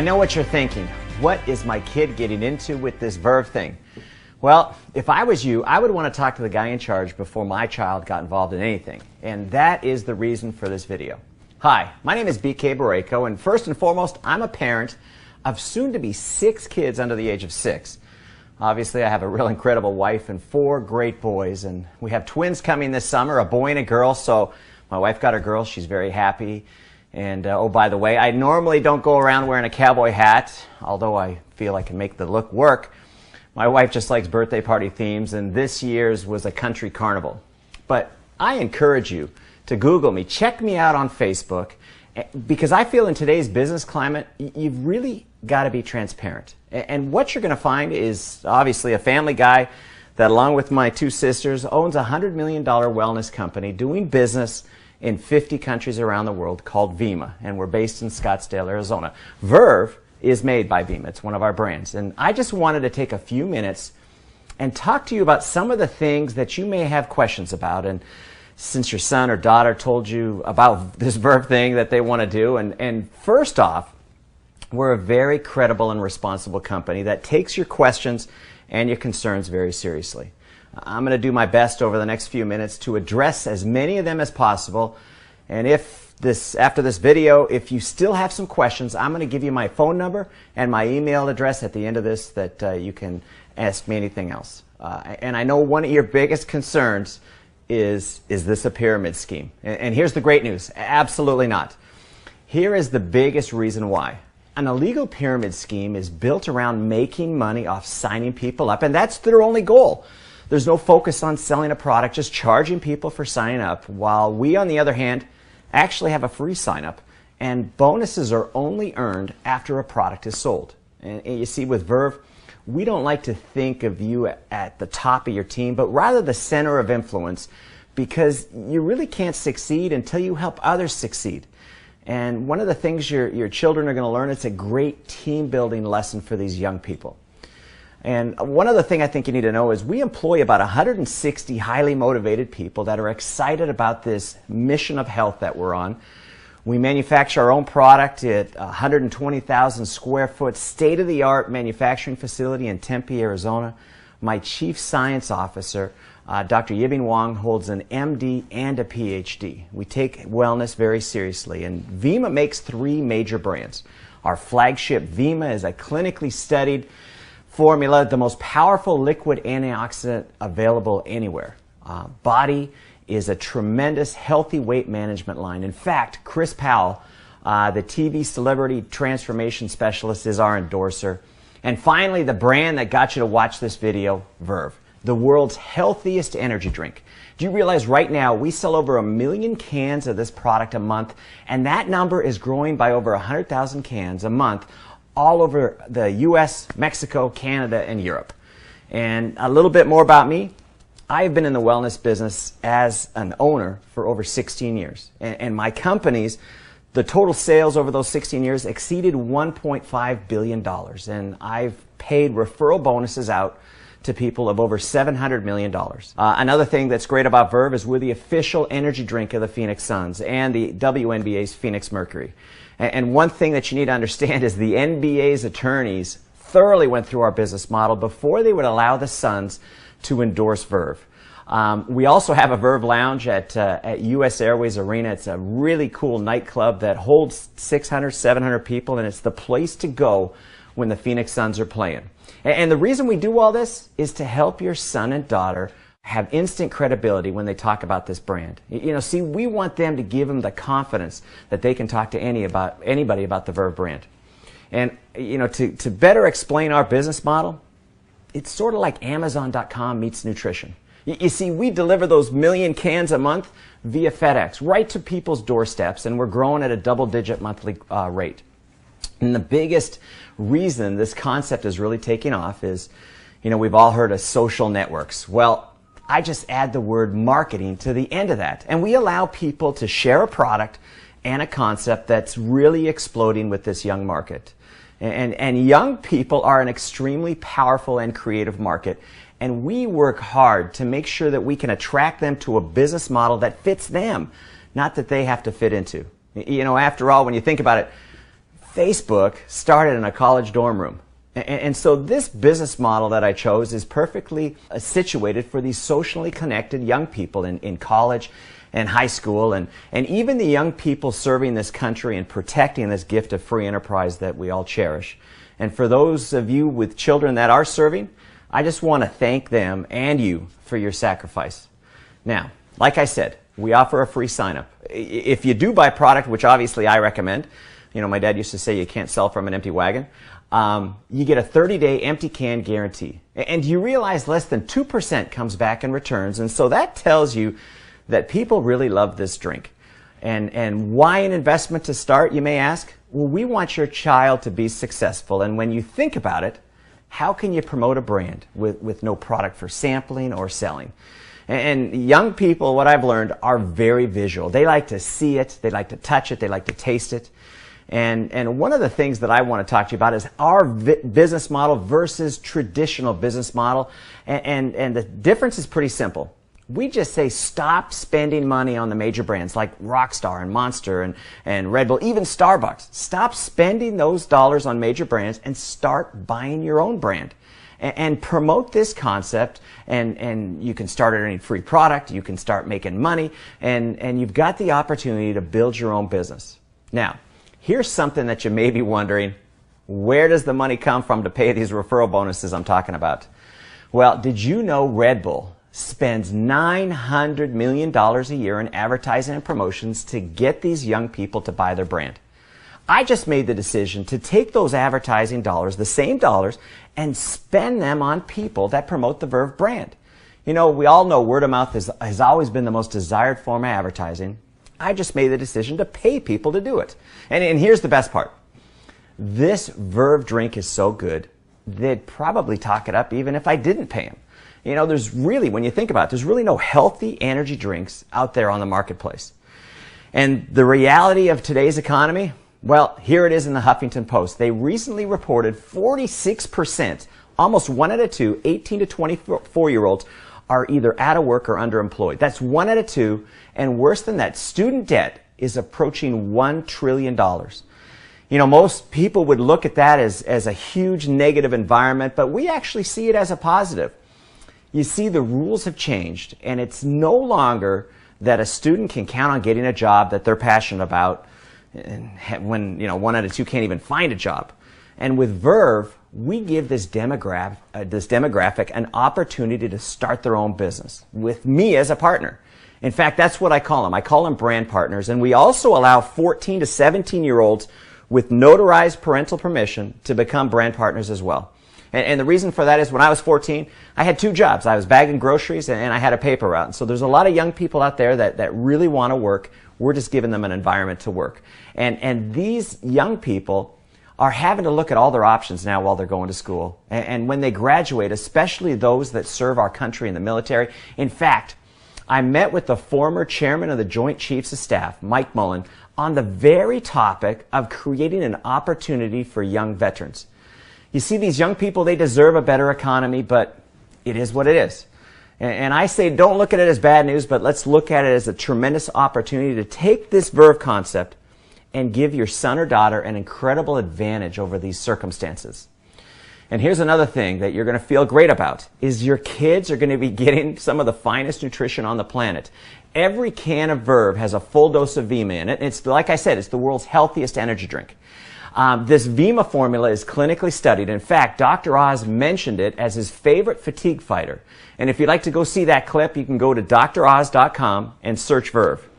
know what you're thinking. What is my kid getting into with this Verve thing? Well, if I was you, I would want to talk to the guy in charge before my child got involved in anything. And that is the reason for this video. Hi, my name is Bk, and first and foremost, I'm a parent of soon-to-be 6 kids under the age of 6. Obviously, I have a real incredible wife and 4 great boys, and we have twins coming this summer, a boy and a girl, so my wife got her girl. She's very happy. And, oh, by the way, I normally don't go around wearing a cowboy hat, although I feel I can make the look work. My wife just likes birthday party themes, and this year's was a country carnival. But I encourage you to Google me, check me out on Facebook, because I feel in today's business climate, you've really got to be transparent. And what you're going to find is obviously a family guy that, along with my 2 sisters, owns a $100 million wellness company doing business in 50 countries around the world called Vima, and we're based in Scottsdale, Arizona. Verve is made by Vima. It's one of our brands. And I just wanted to take a few minutes and talk to you about some of the things that you may have questions about. And since your son or daughter told you about this Verve thing that they want to do, and first off, we're a very credible and responsible company that takes your questions and your concerns very seriously. I'm going to do my best over the next few minutes to address as many of them as possible. And after this video, if you still have some questions, I'm going to give you my phone number and my email address at the end of this that you can ask me anything else. And I know one of your biggest concerns is this a pyramid scheme? And here's the great news. Absolutely not. Here is the biggest reason why. An illegal pyramid scheme is built around making money off signing people up, and that's their only goal. There's no focus on selling a product, just charging people for signing up, while we, on the other hand, actually have a free sign-up, and bonuses are only earned after a product is sold. And you see, with Verve, we don't like to think of you at the top of your team, but rather the center of influence, because you really can't succeed until you help others succeed. And one of the things your children are going to learn, it's a great team-building lesson for these young people. And one other thing I think you need to know is we employ about 160 highly motivated people that are excited about this mission of health that we're on. We manufacture our own product at 120,000 square foot state-of-the-art manufacturing facility in Tempe, Arizona. My chief science officer, Dr. Ypr holds an MD and a PhD. We take wellness very seriously, and Vima makes 3 major brands. Our flagship Vima is a clinically studied formula, the most powerful liquid antioxidant available anywhere. Body is a tremendous healthy weight management line. In fact, Chris Powell, the TV celebrity transformation specialist, is our endorser. And finally, the brand that got you to watch this video, Verve, the world's healthiest energy drink. Do you realize right now we sell over 1 million cans of this product a month, and that number is growing by over 100,000 cans a month all over the US, Mexico, Canada, and Europe. And a little bit more about me. I've been in the wellness business as an owner for over 16 years. And my companies, the total sales over those 16 years exceeded $1.5 billion. And I've paid referral bonuses out to people of over $700 million. Another thing that's great about Verve is we're the official energy drink of the Phoenix Suns and the WNBA's Phoenix Mercury. And one thing that you need to understand is the NBA's attorneys thoroughly went through our business model before they would allow the Suns to endorse Verve. We also have a Verve Lounge at US Airways Arena. It's a really cool nightclub that holds 600, 700 people, and it's the place to go when the Phoenix Suns are playing. And the reason we do all this is to help your son and daughter have instant credibility when they talk about this brand. You know, see, we want them to give them the confidence that they can talk to anybody about the Verve brand. And, you know, to better explain our business model, it's sort of like Amazon.com meets nutrition. You see, we deliver those 1 million cans a month via FedEx right to people's doorsteps, and we're growing at a double-digit monthly rate. And the biggest reason this concept is really taking off is, you know, we've all heard of social networks. Well, I just add the word marketing to the end of that. And we allow people to share a product and a concept that's really exploding with this young market. And young people are an extremely powerful and creative market. And we work hard to make sure that we can attract them to a business model that fits them, not that they have to fit into. You know, after all, when you think about it, Facebook started in a college dorm room. And so this business model that I chose is perfectly situated for these socially connected young people in college and high school, and even the young people serving this country and protecting this gift of free enterprise that we all cherish. And for those of you with children that are serving, I just want to thank them and you for your sacrifice. Now, like I said, we offer a free sign-up. If you do buy product, which obviously I recommend, my dad used to say you can't sell from an empty wagon, you get a 30-day empty can guarantee. And you realize less than 2% comes back in returns, and so that tells you that people really love this drink. And why an investment to start, you may ask? Well, we want your child to be successful, and when you think about it, how can you promote a brand with no product for sampling or selling? And young people, what I've learned, are very visual. They like to see it, they like to touch it, they like to taste it. And one of the things that I want to talk to you about is our business model versus traditional business model. And the difference is pretty simple. We just say stop spending money on the major brands like Rockstar and Monster and Red Bull, even Starbucks. Stop spending those dollars on major brands and start buying your own brand. And promote this concept, and you can start earning free product, you can start making money, and you've got the opportunity to build your own business. Now, here's something that you may be wondering, where does the money come from to pay these referral bonuses I'm talking about? Well, did you know Red Bull spends $900 million a year in advertising and promotions to get these young people to buy their brand? I just made the decision to take those advertising dollars, the same dollars, and spend them on people that promote the Verve brand. We all know word of mouth has always been the most desired form of advertising. I just made the decision to pay people to do it. And here's the best part. This Verve drink is so good, they'd probably talk it up even if I didn't pay them. There's really, when you think about it, there's really no healthy energy drinks out there on the marketplace. And the reality of today's economy, well, here it is in the Huffington Post. They recently reported 46%, almost 1 out of 2, 18 to 24-year-olds are either out of work or underemployed. That's 1 out of 2, and worse than that, student debt is approaching $1 trillion. Most people would look at that as a huge negative environment, but we actually see it as a positive. You see, the rules have changed, and it's no longer that a student can count on getting a job that they're passionate about when 1 out of 2 can't even find a job. And with Verve, we give this demographic an opportunity to start their own business with me as a partner. In fact, that's what I call them. I call them brand partners. And we also allow 14 to 17-year-olds with notarized parental permission to become brand partners as well. And the reason for that is when I was 14, I had 2 jobs. I was bagging groceries and I had a paper route. And so there's a lot of young people out there that really want to work. We're just giving them an environment to work. And these young people are having to look at all their options now while they're going to school. And when they graduate, especially those that serve our country in the military. In fact, I met with the former chairman of the Joint Chiefs of Staff, Mike Mullen, on the very topic of creating an opportunity for young veterans. You see, these young people, they deserve a better economy, but it is what it is. And I say don't look at it as bad news, but let's look at it as a tremendous opportunity to take this Verve concept and give your son or daughter an incredible advantage over these circumstances. And here's another thing that you're going to feel great about, is your kids are going to be getting some of the finest nutrition on the planet. Every can of Verve has a full dose of Vima in it. It's, like I said, it's the world's healthiest energy drink. This Vima formula is clinically studied. In fact, Dr. Oz mentioned it as his favorite fatigue fighter. And if you'd like to go see that clip, you can go to droz.com and search Verve.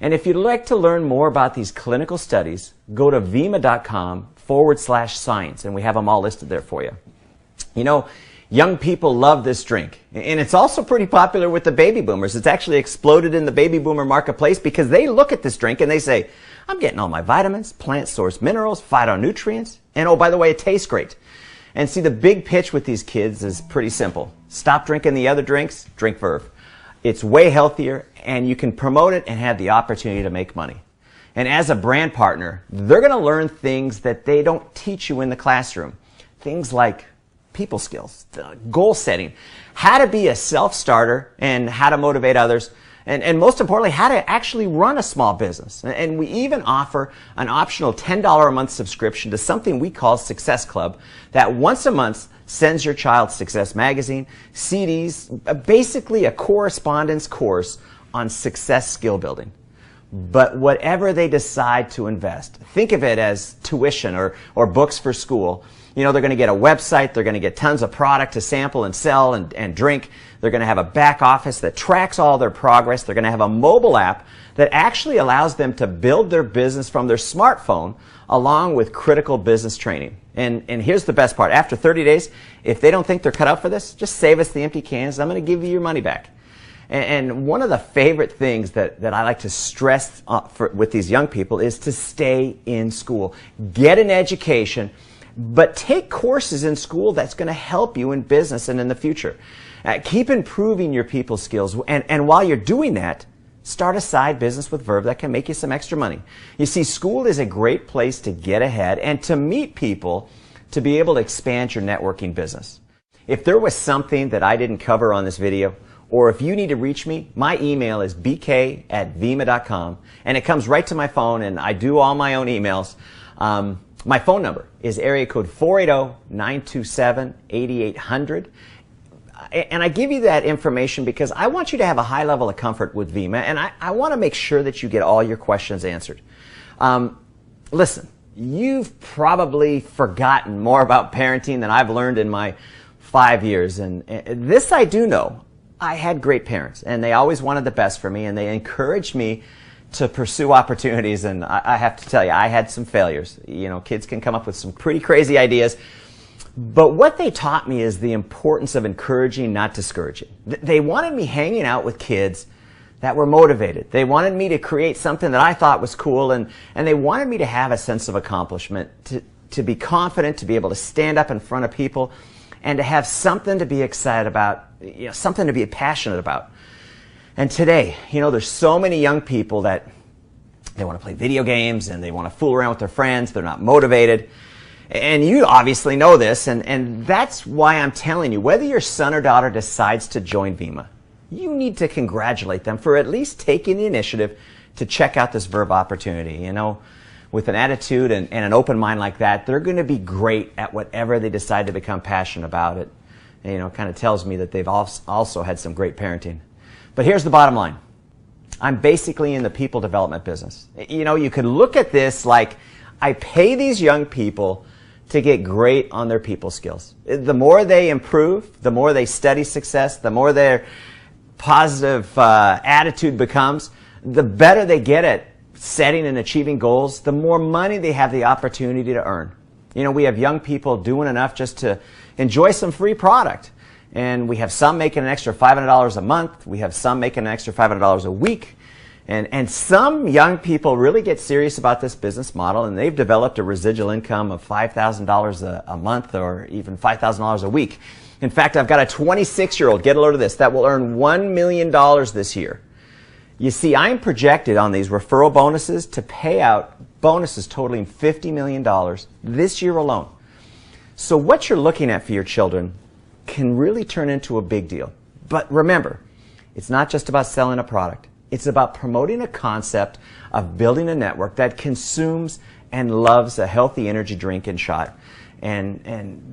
And if you'd like to learn more about these clinical studies, go to vima.com/science, and we have them all listed there for you. Young people love this drink, and it's also pretty popular with the baby boomers. It's actually exploded in the baby boomer marketplace because they look at this drink and they say, I'm getting all my vitamins, plant-sourced minerals, phytonutrients, and oh, by the way, it tastes great. And see, the big pitch with these kids is pretty simple. Stop drinking the other drinks, drink Verve. It's way healthier, and you can promote it and have the opportunity to make money. And as a brand partner, they're going to learn things that they don't teach you in the classroom. Things like people skills, goal setting, how to be a self-starter, and how to motivate others. and most importantly, how to actually run a small business. And we even offer an optional $10 a month subscription to something we call Success Club that once a month sends your child Success Magazine, CDs, basically a correspondence course on success skill building. But whatever they decide to invest, think of it as tuition or books for school. You know, they're going to get a website, they're going to get tons of product to sample and sell and drink. They're going to have a back office that tracks all their progress. They're going to have a mobile app that actually allows them to build their business from their smartphone along with critical business training. And here's the best part. After 30 days, if they don't think they're cut out for this, just save us the empty cans. I'm going to give you your money back. And one of the favorite things that I like to stress with these young people is to stay in school. Get an education, but take courses in school that's going to help you in business and in the future. Keep improving your people skills. And while you're doing that, start a side business with Verve that can make you some extra money. You see, school is a great place to get ahead and to meet people to be able to expand your networking business. If there was something that I didn't cover on this video, or if you need to reach me, my email is bk@vyma.com, and it comes right to my phone, and I do all my own emails. My phone number is area code 480-927-8800. And I give you that information because I want you to have a high level of comfort with Vyma, and I want to make sure that you get all your questions answered. Listen, you've probably forgotten more about parenting than I've learned in my 5 years, and this I do know. I had great parents, and they always wanted the best for me, and they encouraged me to pursue opportunities, and I have to tell you, I had some failures. You know, kids can come up with some pretty crazy ideas, but what they taught me is the importance of encouraging, not discouraging. They wanted me hanging out with kids that were motivated. They wanted me to create something that I thought was cool, and they wanted me to have a sense of accomplishment, to be confident, to be able to stand up in front of people, and to have something to be excited about, you know, something to be passionate about. And today, you know, there's so many young people that they want to play video games and they want to fool around with their friends. They're not motivated. And you obviously know this, and that's why I'm telling you, whether your son or daughter decides to join Vyma, you need to congratulate them for at least taking the initiative to check out this Verve opportunity. You know, with an attitude and an open mind like that, they're going to be great at whatever they decide to become passionate about it. And, you know, it kind of tells me that they've also had some great parenting. But here's the bottom line. I'm basically in the people development business. You know, you could look at this like I pay these young people to get great on their people skills. The more they improve, the more they study success, the more their positive attitude becomes, the better they get at setting and achieving goals, the more money they have the opportunity to earn. You know, we have young people doing enough just to enjoy some free product. And we have some making an extra $500 a month. We have some making an extra $500 a week. And some young people really get serious about this business model, and they've developed a residual income of $5,000 a month or even $5,000 a week. In fact, I've got a 26-year-old, get a load of this, that will earn $1 million this year. You see, I'm projected on these referral bonuses to pay out bonuses totaling $50 million this year alone. So what you're looking at for your children can really turn into a big deal. But remember, it's not just about selling a product. It's about promoting a concept of building a network that consumes and loves a healthy energy drink and shot. And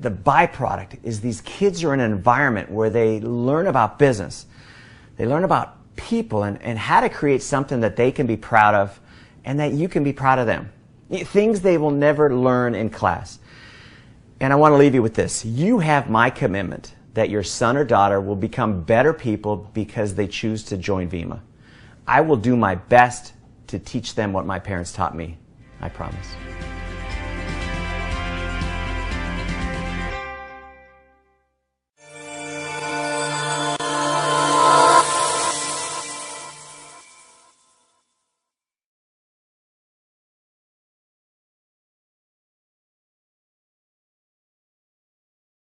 the byproduct is these kids are in an environment where they learn about business. They learn about people and how to create something that they can be proud of and that you can be proud of them. Things they will never learn in class. And I want to leave you with this. You have my commitment that your son or daughter will become better people because they choose to join Vyma. I will do my best to teach them what my parents taught me. I promise.